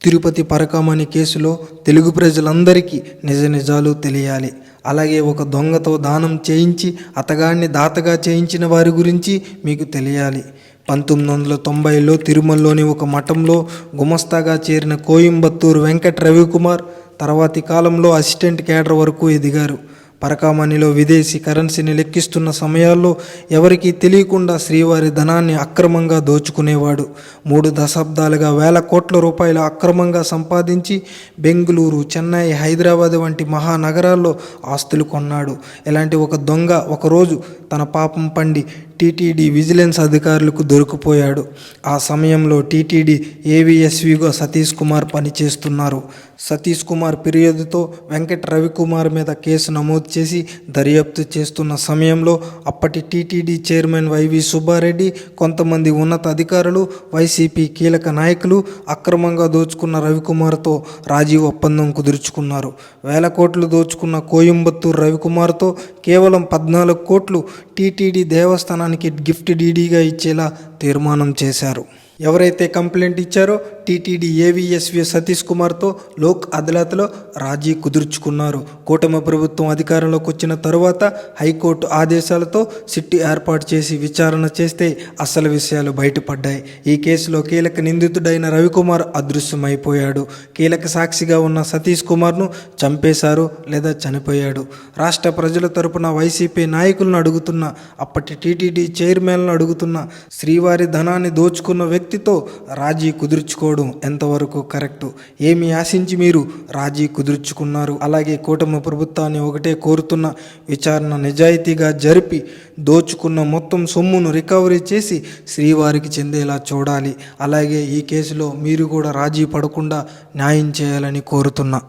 తిరుపతి పరకామణి కేసులో తెలుగు ప్రజలందరికీ నిజ నిజాలు తెలియాలి. అలాగే ఒక దొంగతో దానం చేయించి అతగాడిని దాతగా చేయించిన వారి గురించి మీకు తెలియాలి. 1990లో తిరుమలలోని ఒక మఠంలో గుమస్తాగా చేరిన కోయంబత్తూరు వెంకట రవికుమార్ తర్వాతి కాలంలో అసిస్టెంట్ క్యాడర్ వరకు ఎదిగారు. పరకామణిలో విదేశీ కరెన్సీని లెక్కిస్తున్న సమయాల్లో ఎవరికీ తెలియకుండా శ్రీవారి ధనాన్ని అక్రమంగా దోచుకునేవాడు. 3 దశాబ్దాలుగా వేల కోట్ల రూపాయల అక్రమంగా సంపాదించి బెంగళూరు, చెన్నై, హైదరాబాద్ వంటి మహానగరాల్లో ఆస్తులు కొన్నాడు. ఇలాంటి ఒక దొంగ ఒకరోజు తన పాపం పండి టీటీడీ విజిలెన్స్ అధికారులకు దొరికిపోయాడు. ఆ సమయంలో టీటీడీ ఏవీఎస్వీగా సతీష్ కుమార్ పనిచేస్తున్నారు. సతీష్ కుమార్ ఫిర్యాదుతో వెంకట రవికుమార్ మీద కేసు నమోదు చేసి దర్యాప్తు చేస్తున్న సమయంలో అప్పటి టీటీడీ చైర్మన్ వైవి సుబ్బారెడ్డి, కొంతమంది ఉన్నత అధికారులు, వైసీపీ కీలక నాయకులు అక్రమంగా దోచుకున్న రవికుమార్తో రాజీ ఒప్పందం కుదుర్చుకున్నారు. వేల కోట్లు దోచుకున్న కోయంబత్తూరు రవికుమార్తో కేవలం 14 కోట్లు టీటీడీ దేవస్థానానికి గిఫ్ట్ డీడీగా ఇచ్చేలా తీర్మానం చేశారు. ఎవరైతే కంప్లైంట్ ఇచ్చారో టీటీడీ ఏవీఎస్వీ సతీష్ కుమార్తో లోక్ అదాలత్లో రాజీ కుదుర్చుకున్నారు. కూటమి ప్రభుత్వం అధికారంలోకి వచ్చిన తరువాత హైకోర్టు ఆదేశాలతో సిట్ ఏర్పాటు చేసి విచారణ చేస్తే అసలు విషయాలు బయటపడ్డాయి. ఈ కేసులో కీలక నిందితుడైన రవికుమార్ అదృశ్యమైపోయాడు. కీలక సాక్షిగా ఉన్న సతీష్ కుమార్ను చంపేశారు లేదా చనిపోయాడు. రాష్ట్ర ప్రజల తరపున వైసీపీ నాయకులను అడుగుతున్న, అప్పటి టీటీడీ చైర్మన్లను అడుగుతున్న, శ్రీవారి ధనాన్ని దోచుకున్న వ్యక్తితో రాజీ కుదుర్చుకోవడం ఎంతవరకు కరెక్టు? ఏమి ఆశించి మీరు రాజీ కుదుర్చుకున్నారు? అలాగే కూటమి ప్రభుత్వాన్ని ఒకటే కోరుతున్న, విచారణ నిజాయితీగా జరిపి దోచుకున్న మొత్తం సొమ్మును రికవరీ చేసి శ్రీవారికి చెందేలా చూడాలి. అలాగే ఈ కేసులో మీరు కూడా రాజీ పడకుండా న్యాయం చేయాలని కోరుతున్నా.